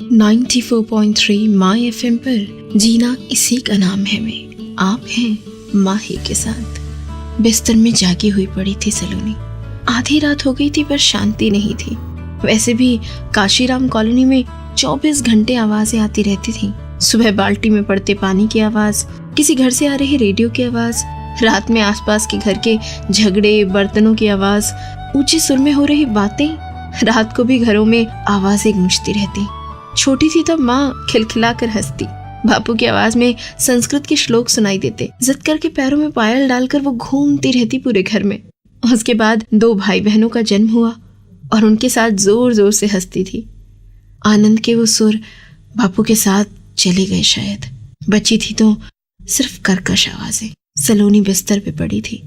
94.3 my FM पर जीना इसी का नाम है मैं, आप हैं माही के साथ। बिस्तर में जागी हुई पड़ी थी सलोनी। आधी रात हो गई थी पर शांति नहीं थी। वैसे भी काशीराम कॉलोनी में 24 घंटे आवाजें आती रहती थी। सुबह बाल्टी में पड़ते पानी की आवाज, किसी घर से आ रही रेडियो की आवाज, रात में आसपास के घर के झगड़े, बर्तनों की आवाज, ऊंचे सुर में हो रही बातें। रात को भी घरों में आवाजें गूंजती रहती। छोटी थी तब माँ खिलखिलाकर हंसती। बापू की आवाज में संस्कृत के श्लोक सुनाई देते। जिद करके पैरों में पायल डालकर वो घूमती रहती पूरे घर में। उसके बाद 2 भाई बहनों का जन्म हुआ और उनके साथ जोर जोर से हंसती थी। आनंद के वो सुर बापू के साथ चले गए शायद। बची थी तो सिर्फ कर्कश आवाजें। सलोनी बिस्तर पे पड़ी थी।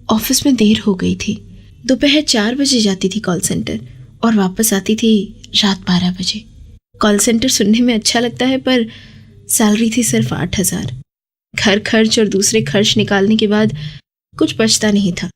ऑफिस में देर हो गई थी। दोपहर 4 बजे जाती थी कॉल सेंटर और वापस आती थी रात 12 बजे। कॉल सेंटर सुनने में अच्छा लगता है पर सैलरी थी सिर्फ 8,000। घर खर्च और दूसरे खर्च निकालने के बाद कुछ बचता नहीं था।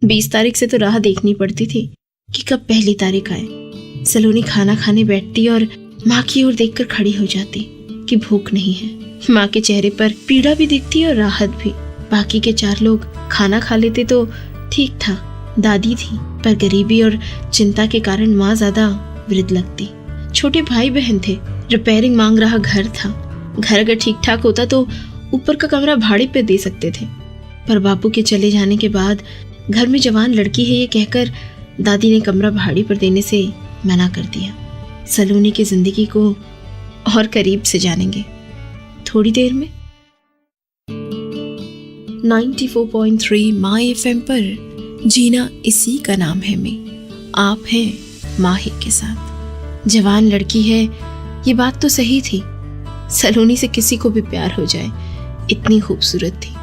20 तारीख से तो राह देखनी पड़ती थी कि कब पहली तारीख आए। सलोनी खाना खाने बैठती और माँ की ओर देखकर खड़ी हो जाती कि भूख नहीं है। माँ के चेहरे पर पीड़ा भी दिखती और राहत भी। बाकी के 4 लोग खाना खा लेते तो ठीक था। दादी थी पर गरीबी और चिंता के कारण माँ ज्यादा वृद्ध लगती। छोटे भाई बहन थे। रिपेयरिंग मांग रहा घर था। घर अगर ठीक ठाक होता तो ऊपर का कमरा भाड़े पे दे सकते थे, पर बापू के चले जाने के बाद घर में जवान लड़की है ये कहकर दादी ने कमरा भाड़े पर देने से मना कर दिया। सलोनी की जिंदगी को और करीब से जानेंगे थोड़ी देर में। 94.3 माय एफएम पर जीना इसी का नाम है मैं, आप हैं माही के साथ। जवान लड़की है ये बात तो सही थी। सलोनी से किसी को भी प्यार हो जाए, इतनी खूबसूरत थी।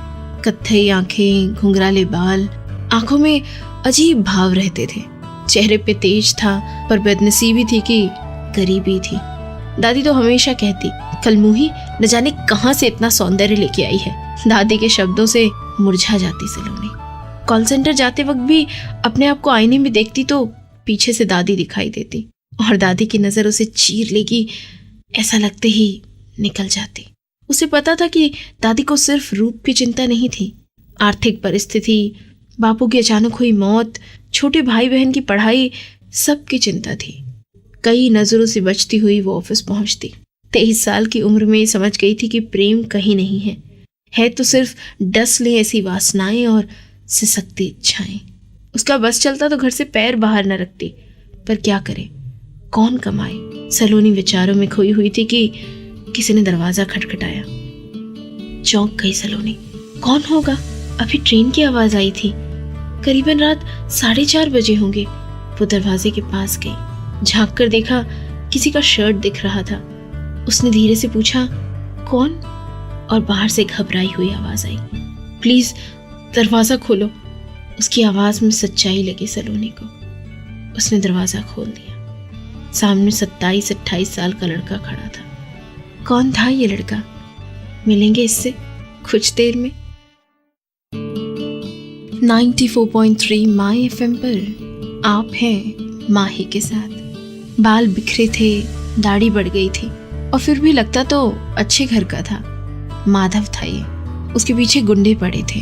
कत्थई आंखें, घुंघराले बाल, आंखों में अजीब भाव रहते थे। चेहरे पे तेज था पर बदनसीबी थी कि गरीबी थी। दादी तो हमेशा कहती कलमुही न जाने कहां से इतना सौंदर्य लेके आई है। दादी के शब्दों से मुरझा जाती सलोनी। कॉल सेंटर जाते वक्त भी अपने आप को आईने में देखती तो पीछे से दादी दिखाई देती और दादी की नजर उसे चीर लेगी, ऐसा लगते ही निकल जाती। उसे पता था कि दादी को सिर्फ रूप की चिंता नहीं थी, आर्थिक परिस्थिति, बापू की अचानक हुई मौत, छोटे भाई बहन की पढ़ाई, सब की चिंता थी। कई नजरों से बचती हुई वो ऑफिस पहुंचती। 23 साल की उम्र में समझ गई थी कि प्रेम कहीं नहीं है तो सिर्फ डस ले ऐसी वासनाएं और सिसकती इच्छाएं। उसका बस चलता तो घर से पैर बाहर न रखती, पर क्या करे, कौन कमाए। सलोनी विचारों में खोई हुई थी कि किसी ने दरवाजा खटखटाया। चौंक गई सलोनी। कौन होगा? अभी ट्रेन की आवाज आई थी। करीबन रात 4:30 बजे होंगे। वो दरवाजे के पास गई। झांक कर देखा किसी का शर्ट दिख रहा था। उसने धीरे से पूछा कौन, और बाहर से घबराई हुई आवाज आई, प्लीज दरवाजा खोलो। उसकी आवाज में सच्चाई लगी सलोनी को। उसने दरवाजा खोल दिया। सामने 27-28 साल का लड़का खड़ा था। कौन था ये लड़का? मिलेंगे इससे कुछ देर में। 94.3 माय एफएम पर आप हैं माही के साथ। बाल बिखरे थे, दाढ़ी बढ़ गई थी और फिर भी लगता तो अच्छे घर का था। माधव था ये। उसके पीछे गुंडे पड़े थे।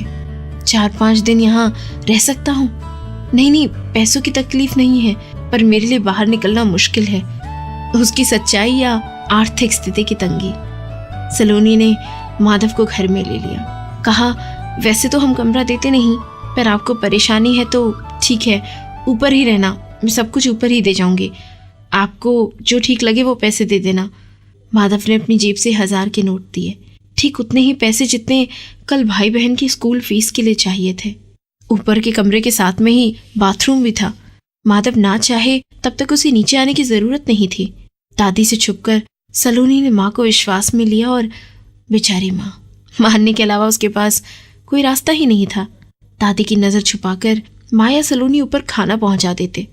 4-5 दिन यहाँ रह सकता हूँ? नहीं, पैसों की तकलीफ नहीं है, पर मेरे लिए बाहर निकलना मुश्किल है। उसकी सच्चाई या आर्थिक स्थिति की तंगी। सलोनी ने माधव को घर में ले लिया। कहा वैसे तो हम कमरा देते नहीं, पर आपको परेशानी है तो ठीक है, ऊपर ही रहना, मैं सब कुछ ऊपर ही दे जाऊंगी। आपको जो ठीक लगे वो पैसे दे देना। माधव ने अपनी जेब से 1000 के नोट दिए, ठीक उतने ही पैसे जितने कल भाई बहन की स्कूल फीस के लिए चाहिए थे। ऊपर के कमरे के साथ में ही बाथरूम भी था। माधव ना चाहे तब तक उसे नीचे आने की जरूरत नहीं थी। दादी से छुपकर सलोनी ने माँ को विश्वास में लिया और बेचारी माँ, मारने के अलावा उसके पास कोई रास्ता ही नहीं था। दादी की नजर छुपाकर माँ या सलोनी ऊपर खाना पहुंचा देते।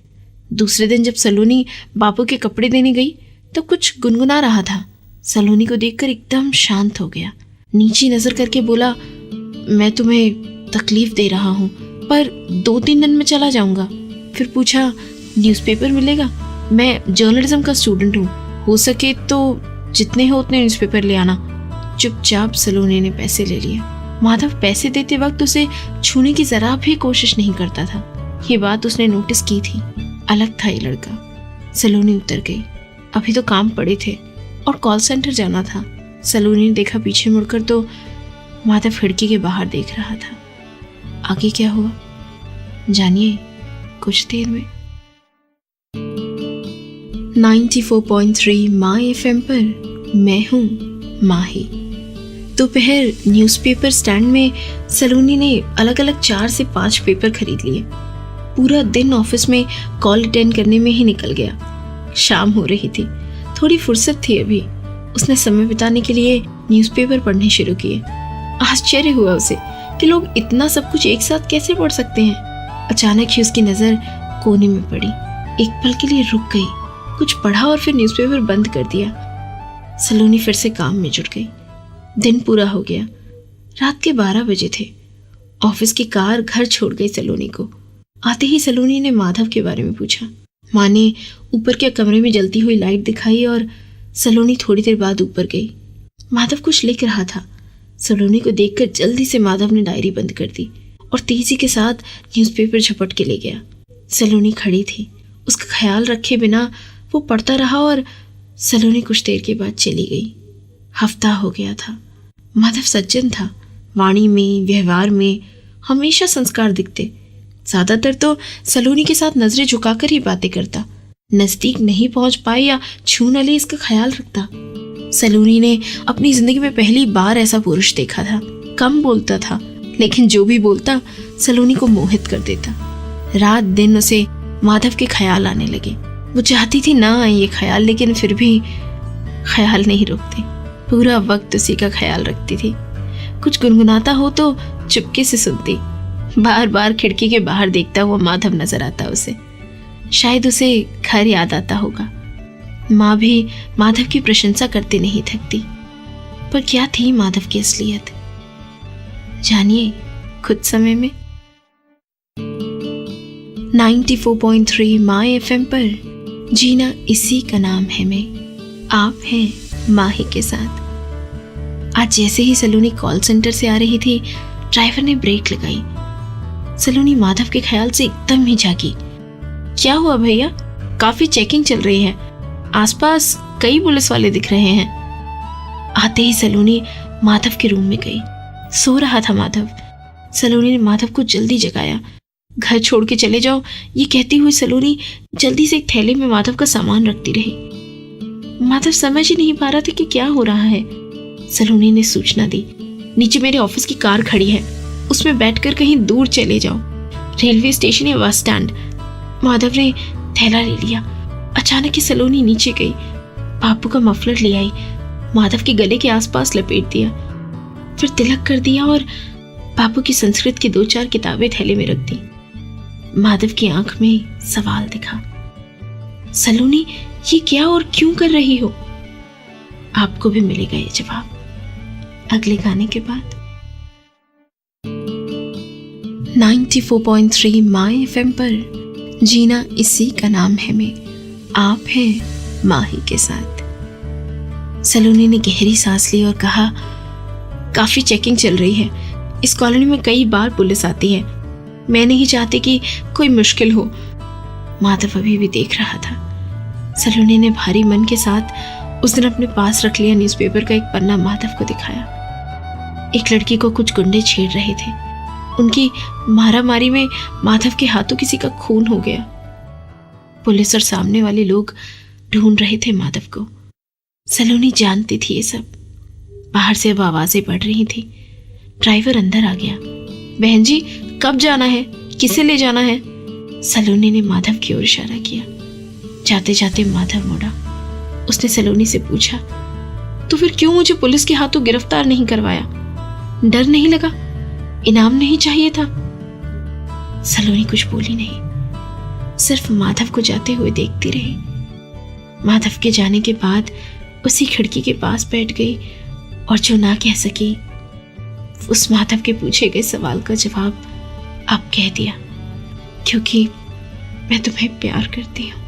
दूसरे दिन जब सलोनी बापू के कपड़े देने गई तो कुछ गुनगुना रहा था। सलोनी को देखकर एकदम शांत हो गया। नीची नजर करके बोला, मैं तुम्हें तकलीफ दे रहा हूँ, पर 2-3 दिन में चला जाऊंगा। फिर पूछा, न्यूज़पेपर मिलेगा? मैं जर्नलिज्म का स्टूडेंट हूँ, हो सके तो जितने हो उतने न्यूज़पेपर ले आना। चुपचाप सलोनी ने पैसे ले लिए। माधव पैसे देते वक्त उसे छूने की जरा भी कोशिश नहीं करता था। ये बात उसने नोटिस की थी। अलग था ये लड़का। सलोनी उतर गई। अभी तो काम पड़े थे और कॉल सेंटर जाना था। सलोनी ने देखा पीछे मुड़कर तो माधव खिड़की के बाहर देख रहा था। आगे क्या हुआ जानिए कुछ देर में। 94.3 माय एफएम पर मैं हूँ माही। दोपहर न्यूज़पेपर स्टैंड में सलोनी ने अलग अलग 4 से 5 पेपर खरीद लिए। पूरा दिन ऑफिस में कॉल अटेंड करने में ही निकल गया। शाम हो रही थी, थोड़ी फुर्सत थी अभी। उसने समय बिताने के लिए न्यूज़पेपर पढ़ने शुरू किए। आश्चर्य हुआ उसे कि लोग इतना सब कुछ एक साथ कैसे पढ़ सकते हैं। अचानक ही उसकी नज़र कोने में पड़ी। एक पल के लिए रुक गई, कुछ पढ़ा और फिर न्यूज़पेपर बंद कर दिया। सलोनी फिर से काम में जुट गई। दिन पूरा हो गया। रात के 12 बजे थे। ऑफिस की कार घर छोड़ गई सलोनी को। आते ही सलोनी ने माधव के बारे में पूछा। माँ ने ऊपर के कमरे में जलती हुई लाइट दिखाई और सलोनी थोड़ी देर बाद ऊपर गई। माधव कुछ लिख रहा था। सलोनी को देखकर जल्दी से माधव ने डायरी बंद कर दी और तेजी के साथ न्यूज़पेपर झपट के ले गया। सलोनी खड़ी थी। उसका ख्याल रखे बिना वो पढ़ता रहा और सलोनी कुछ देर के बाद चली गई। हफ्ता हो गया था। माधव सज्जन था। वाणी में, व्यवहार में हमेशा संस्कार दिखते। ज्यादातर तो सलोनी के साथ नजरें झुकाकर ही बातें करता। नजदीक नहीं पहुंच पाए या छू न ले इसका ख्याल रखता। सलोनी ने अपनी जिंदगी में पहली बार ऐसा पुरुष देखा था। कम बोलता था, लेकिन जो भी बोलता सलोनी को मोहित कर देता। रात दिन उसे माधव के ख्याल आने लगे। वो चाहती थी ना आए ये ख्याल, लेकिन फिर भी ख्याल नहीं रुकते। पूरा वक्त उसी का ख्याल रखती थी। कुछ गुनगुनाता हो तो चुपके से सुनती। बार बार खिड़की के बाहर देखता हुआ माधव नजर आता उसे। शायद उसे घर याद आता होगा। माँ भी माधव की प्रशंसा करते नहीं थकती। पर क्या थी माधव की असलियत, जानिए कुछ समय में। 94.3 माय एफएम पर जीना इसी का नाम है मैं, आप हैं माही के साथ। आज जैसे ही सलोनी कॉल सेंटर से आ रही थी, ड्राइवर ने ब्रेक लगाई। सलोनी माधव के ख्याल से एकदम ही जागी। क्या हुआ भैया? काफी चेकिंग चल रही है, आसपास कई पुलिस वाले दिख रहे हैं। आते ही सलोनी माधव के रूम में गई। सो रहा था माधव। सलोनी ने माधव को जल्दी जगाया। घर छोड़ के चले जाओ, ये कहती हुई सलोनी जल्दी से एक थैले में माधव का सामान रखती रही। माधव समझ ही नहीं पा रहा था कि क्या हो रहा है। सलोनी ने सूचना दी, नीचे मेरे ऑफिस की कार खड़ी है, उसमें बैठकर कहीं दूर चले जाओ, रेलवे स्टेशन या बस स्टैंड। माधव ने थैला ले लिया। अचानक ही सलोनी नीचे गई, बापू का मफलर ले आई, माधव के गले के आसपास लपेट दिया, फिर तिलक कर दिया और बापू की संस्कृत की 2-4 किताबें थैले में रख दी। माधव की आंख में सवाल दिखा। सलोनी, ये क्या और क्यों कर रही हो? आपको भी मिलेगा ये जवाब अगले गाने के बाद। 94.3 माय एफएम पर जीना इसी का नाम है मैं, आप हैं माही के साथ। सलोनी ने गहरी सांस ली और कहा, काफी चेकिंग चल रही है, इस कॉलोनी में कई बार पुलिस आती है, मैं नहीं चाहती कि कोई मुश्किल हो। माधव अभी भी देख रहा था। सलोनी ने भारी मन के साथ उस दिन अपने पास रख लिया न्यूज़पेपर का एक पन्ना माधव को दिखाया। एक लड़की को कुछ गुंडे छेड़ रहे थे। उनकी मारामारी में माधव के हाथों किसी का खून हो गया। पुलिस और सामने वाले लोग ढूंढ रहे थे माधव को। सलोनी जानती थी ये सब। बाहर से अब आवाजें बढ़ रही थी। ड्राइवर अंदर आ गया। बहन जी, कब जाना है? किसे ले जाना है? सलोनी ने माधव की ओर इशारा किया। जाते जाते माधव मुड़ा। उसने सलोनी से पूछा, तो फिर क्यों मुझे पुलिस के हाथों गिरफ्तार नहीं करवाया? डर नहीं लगा? इनाम नहीं चाहिए था? सलोनी कुछ बोली नहीं, सिर्फ माधव को जाते हुए देखती रही। माधव के जाने के बाद उसी खिड़की के पास बैठ गई और जो ना कह सकी, उस माधव के पूछे गए सवाल का जवाब अब कह दिया, क्योंकि मैं तुम्हें प्यार करती हूँ।